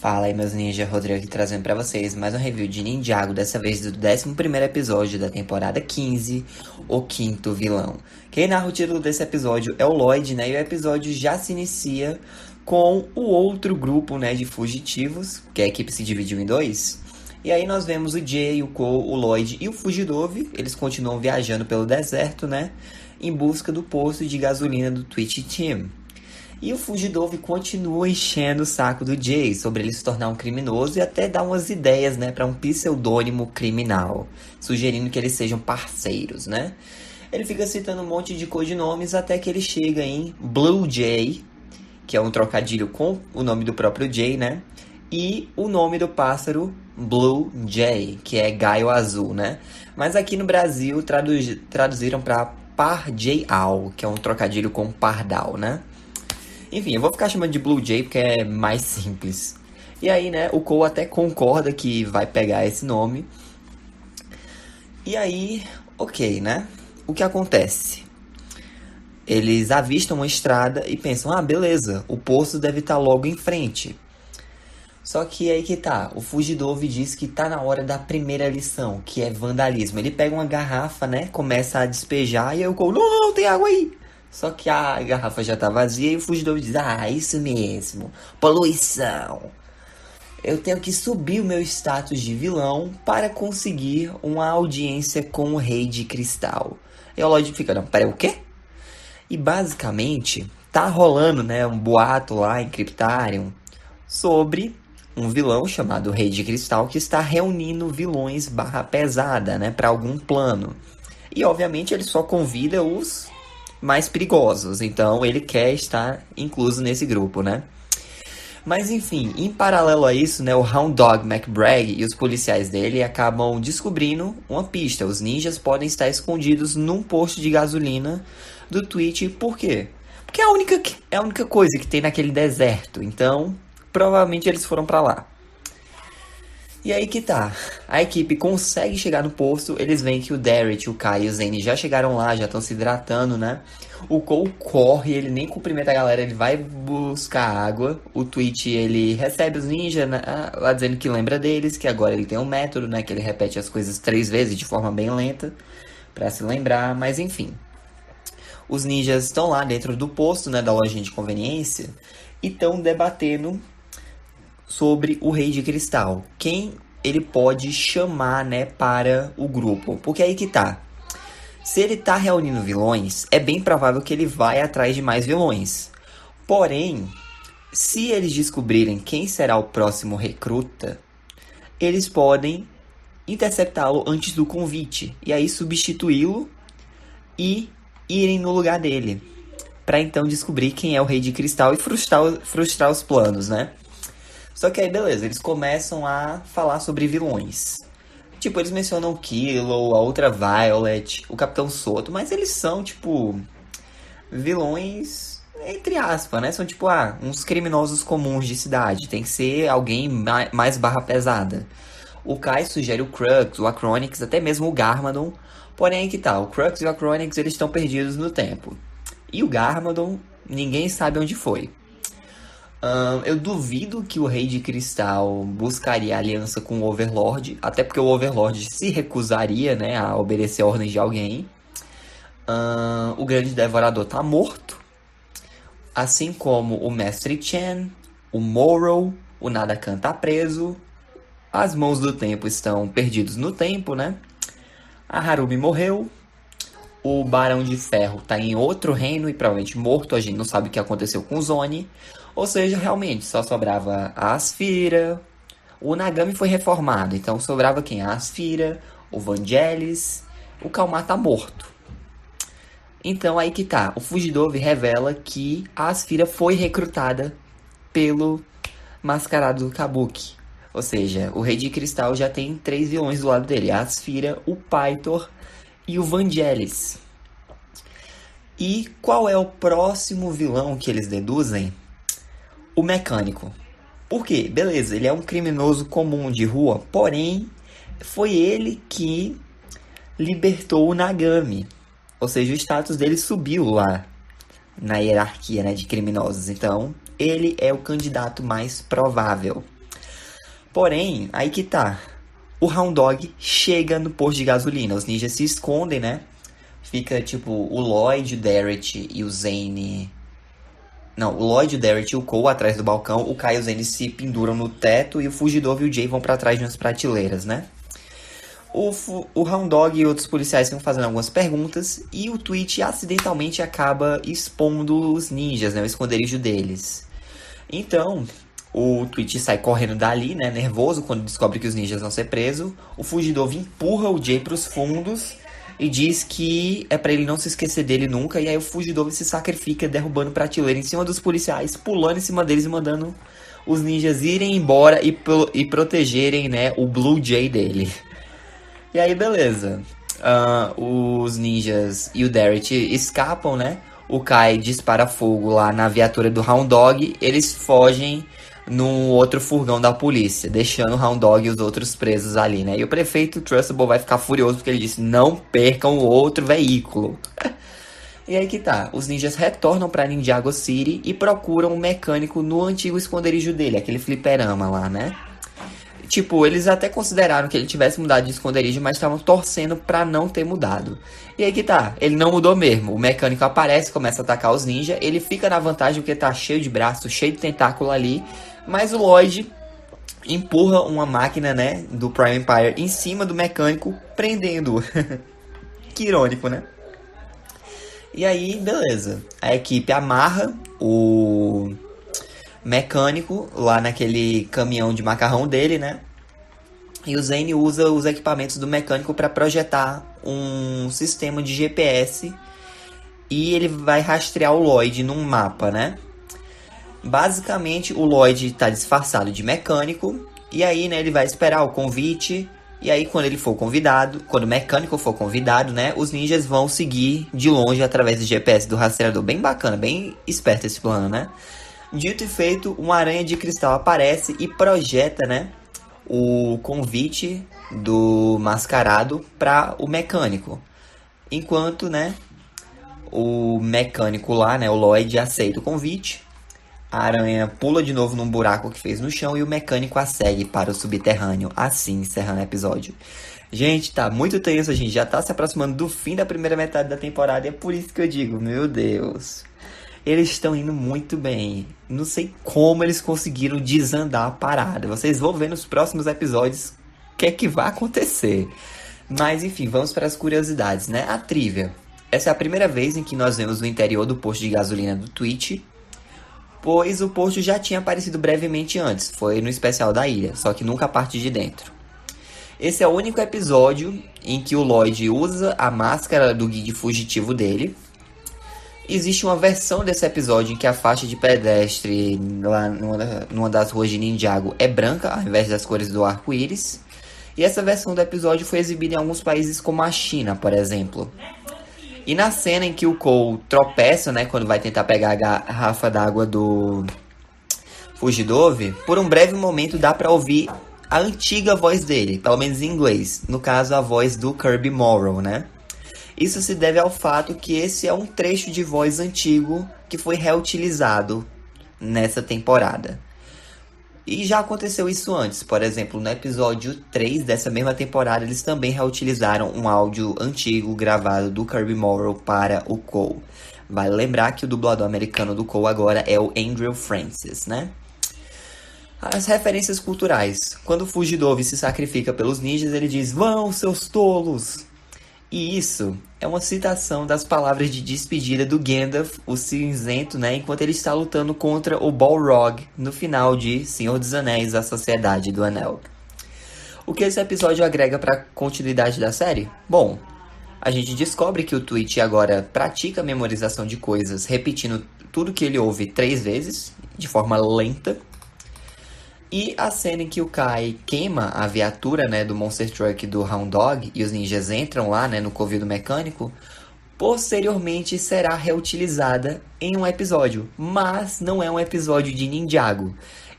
Fala aí, meus ninjas, Rodrigo aqui trazendo pra vocês mais um review de Ninjago, dessa vez do 11º episódio da temporada 15, O Quinto Vilão. Quem narra o título desse episódio é o Lloyd, né, e o episódio já se inicia com o outro grupo, né, de fugitivos, que a equipe se dividiu em dois. E aí nós vemos o Jay, o Cole, o Lloyd e o Fugidove, eles continuam viajando pelo deserto, né, em busca do posto de gasolina do Twitch Team. E o Fugidove continua enchendo o saco do Jay sobre ele se tornar um criminoso e até dar umas ideias, né, para um pseudônimo criminal, sugerindo que eles sejam parceiros, né? Ele fica citando um monte de codinomes até que ele chega em Blue Jay, que é um trocadilho com o nome do próprio Jay, né? E o nome do pássaro Blue Jay, que é gaio azul, né? Mas aqui no Brasil traduziram para Parjayal, que é um trocadilho com pardal, né? Enfim, eu vou ficar chamando de Blue Jay porque é mais simples. E aí, né, o Cole até concorda que vai pegar esse nome. E aí, ok, né? O que acontece? Eles avistam uma estrada e pensam, ah, beleza, o posto deve estar logo em frente. Só que aí que tá, o Fugidove diz que tá na hora da primeira lição, que é vandalismo. Ele pega uma garrafa, né, começa a despejar e aí o Cole, não, tem água aí. Só que a garrafa já tá vazia e o Fugidove diz, ah, isso mesmo, poluição. Eu tenho que subir o meu status de vilão para conseguir uma audiência com o Rei de Cristal. E o Lloyd fica, não, peraí, o quê? E basicamente, tá rolando, né, um boato lá em Cryptarium sobre um vilão chamado Rei de Cristal que está reunindo vilões barra pesada, né, para algum plano. E obviamente ele só convida os mais perigosos, então ele quer estar incluso nesse grupo, né? Mas enfim, em paralelo a isso, né, o Hound Dog McBride e os policiais dele acabam descobrindo uma pista. Os ninjas podem estar escondidos num posto de gasolina do Twitch. Por quê? Porque é a única coisa que tem naquele deserto. Então, provavelmente eles foram pra lá. E aí que tá, a equipe consegue chegar no posto, eles veem que o Derek, o Kai e o Zane já chegaram lá, já estão se hidratando, né? O Cole corre, ele nem cumprimenta a galera, ele vai buscar água. O Twitch, ele recebe os ninjas, né, lá dizendo que lembra deles, que agora ele tem um método, né? Que ele repete as coisas 3 vezes de forma bem lenta, pra se lembrar, mas enfim. Os ninjas estão lá dentro do posto, né, da lojinha de conveniência, e estão debatendo sobre o Rei de Cristal. Quem ele pode chamar, né, para o grupo. Porque aí que tá. Se ele tá reunindo vilões, é bem provável que ele vai atrás de mais vilões. Porém, se eles descobrirem quem será o próximo recruta, eles podem interceptá-lo antes do convite. E aí substituí-lo e irem no lugar dele. Para então descobrir quem é o Rei de Cristal e frustrar os planos, né? Só que aí, beleza, eles começam a falar sobre vilões. Tipo, eles mencionam o Kilo, a outra Violet, o Capitão Soto, mas eles são, tipo, vilões, entre aspas, né? São, tipo, uns criminosos comuns de cidade. Tem que ser alguém mais barra pesada. O Kai sugere o Crux, o Acronix, até mesmo o Garmadon. Porém, aí que tá, o Crux e o Acronix, eles estão perdidos no tempo. E o Garmadon, ninguém sabe onde foi. Eu duvido que o Rei de Cristal buscaria aliança com o Overlord, até porque o Overlord se recusaria, né, a obedecer ordens de alguém. O Grande Devorador tá morto, assim como o Mestre Chen, o Morrow, o Nadakan tá preso, as Mãos do Tempo estão perdidos no tempo, né? A Harumi morreu, o Barão de Ferro tá em outro reino e provavelmente morto, a gente não sabe o que aconteceu com o Zone. Ou seja, realmente, só sobrava a Asfira. O Nagami foi reformado, então sobrava quem? A Asfira, o Vangelis, o Kalmar tá morto. Então aí que tá, o Fugidove revela que a Asfira foi recrutada pelo Mascarado do Kabuki. Ou seja, o Rei de Cristal já tem 3 vilões do lado dele, a Asfira, o Pythor e o Vangelis. E qual é o próximo vilão que eles deduzem? O Mecânico. Por quê? Beleza, ele é um criminoso comum de rua, porém, foi ele que libertou o Nagami. Ou seja, o status dele subiu lá na hierarquia, né, de criminosos. Então, ele é o candidato mais provável. Porém, aí que tá. O Hound Dog chega no posto de gasolina. Os ninjas se escondem, né? Fica tipo o Lloyd, o Derek e o Zane. Não, o Lloyd, o Derek e o Cole atrás do balcão. O Kai e o Zane se penduram no teto e o Fugidor e o Jay vão pra trás de umas prateleiras, né? O Hound Dog e outros policiais ficam fazendo algumas perguntas e o Twitch acidentalmente acaba expondo os ninjas, né? O esconderijo deles. Então, o Twitch sai correndo dali, né? Nervoso quando descobre que os ninjas vão ser presos. O Fugidor empurra o Jay pros fundos e diz que é pra ele não se esquecer dele nunca. E aí o Fugidor se sacrifica derrubando prateleira em cima dos policiais, pulando em cima deles e mandando os ninjas irem embora e protegerem, né, o Blue Jay dele. E aí, beleza. Os ninjas e o Derek escapam, né? O Kai dispara fogo lá na viatura do Hound Dog. Eles fogem num outro furgão da polícia, deixando o Hound Dog e os outros presos ali, né? E o prefeito Trustable vai ficar furioso porque ele disse: não percam o outro veículo. E aí que tá, os ninjas retornam pra Ninjago City e procuram um mecânico no antigo esconderijo dele, aquele fliperama lá, né? Tipo, eles até consideraram que ele tivesse mudado de esconderijo, mas estavam torcendo pra não ter mudado. E aí que tá, ele não mudou mesmo. O mecânico aparece, começa a atacar os ninjas, ele fica na vantagem porque tá cheio de braço, cheio de tentáculo ali, mas o Lloyd empurra uma máquina, né, do Prime Empire em cima do mecânico, prendendo-o. Que irônico, né? E aí, beleza. A equipe amarra o mecânico lá naquele caminhão de macarrão dele, né? E o Zane usa os equipamentos do mecânico para projetar um sistema de GPS e ele vai rastrear o Lloyd num mapa, né? Basicamente, o Lloyd está disfarçado de mecânico e aí, né, ele vai esperar o convite. E aí, quando ele for convidado, quando o mecânico for convidado, né, os ninjas vão seguir de longe através do GPS do rastreador. Bem bacana, bem esperto esse plano, né? Dito e feito, uma aranha de cristal aparece e projeta, né, o convite do mascarado para o mecânico. Enquanto, né, o mecânico lá, né, o Lloyd, aceita o convite. A aranha pula de novo num buraco que fez no chão e o mecânico a segue para o subterrâneo, assim encerrando o episódio. Gente, tá muito tenso, a gente já tá se aproximando do fim da primeira metade da temporada e é por isso que eu digo, meu Deus. Eles estão indo muito bem. Não sei como eles conseguiram desandar a parada. Vocês vão ver nos próximos episódios o que é que vai acontecer. Mas enfim, vamos para as curiosidades, né? A trivia. Essa é a primeira vez em que nós vemos o interior do posto de gasolina do Twitch, pois o posto já tinha aparecido brevemente antes. Foi no especial da ilha, só que nunca a parte de dentro. Esse é o único episódio em que o Lloyd usa a máscara do guide fugitivo dele. Existe uma versão desse episódio em que a faixa de pedestre lá numa das ruas de Ninjago é branca, ao invés das cores do arco-íris. E essa versão do episódio foi exibida em alguns países como a China, por exemplo. E na cena em que o Cole tropeça, né, quando vai tentar pegar a garrafa d'água do Fugidove, por um breve momento dá pra ouvir a antiga voz dele, pelo menos em inglês. No caso, a voz do Kirby Morrow, né? Isso se deve ao fato que esse é um trecho de voz antigo que foi reutilizado nessa temporada. E já aconteceu isso antes. Por exemplo, no episódio 3 dessa mesma temporada, eles também reutilizaram um áudio antigo gravado do Kirby Morrow para o Cole. Vale lembrar que o dublador americano do Cole agora é o Andrew Francis, né? As referências culturais. Quando o Fugidove se sacrifica pelos ninjas, ele diz: "Vão, seus tolos!" E isso é uma citação das palavras de despedida do Gandalf, o cinzento, né, enquanto ele está lutando contra o Balrog no final de Senhor dos Anéis, A Sociedade do Anel. O que esse episódio agrega para a continuidade da série? Bom, a gente descobre que o Twitch agora pratica a memorização de coisas, repetindo tudo que ele ouve 3 vezes, de forma lenta. E a cena em que o Kai queima a viatura, né, do Monster Truck do Hound Dog e os ninjas entram lá, né, no covil do mecânico, posteriormente será reutilizada em um episódio, mas não é um episódio de Ninjago,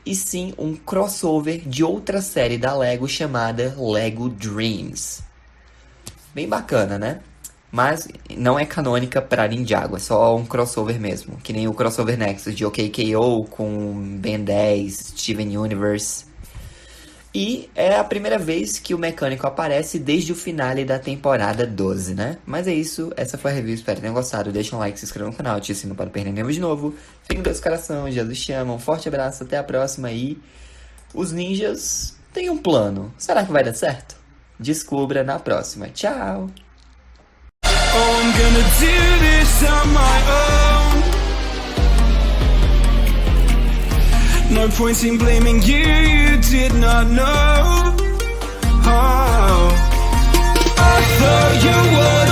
e sim um crossover de outra série da Lego chamada Lego Dreams. Bem bacana, né? Mas não é canônica pra Ninjago, é só um crossover mesmo. Que nem o crossover Nexus de OKKO com Ben 10, Steven Universe. E é a primeira vez que o mecânico aparece desde o finale da temporada 12, né? Mas é isso, essa foi a review, espero que tenham gostado. Deixa um like, se inscreva no canal, ative o sininho para não perder nenhum de novo. Fiquem com Deus no coração, Jesus te ama, um forte abraço, até a próxima e... Os ninjas têm um plano, será que vai dar certo? Descubra na próxima, tchau! Oh, I'm gonna do this on my own. No point in blaming you, you did not know. Oh, I thought you would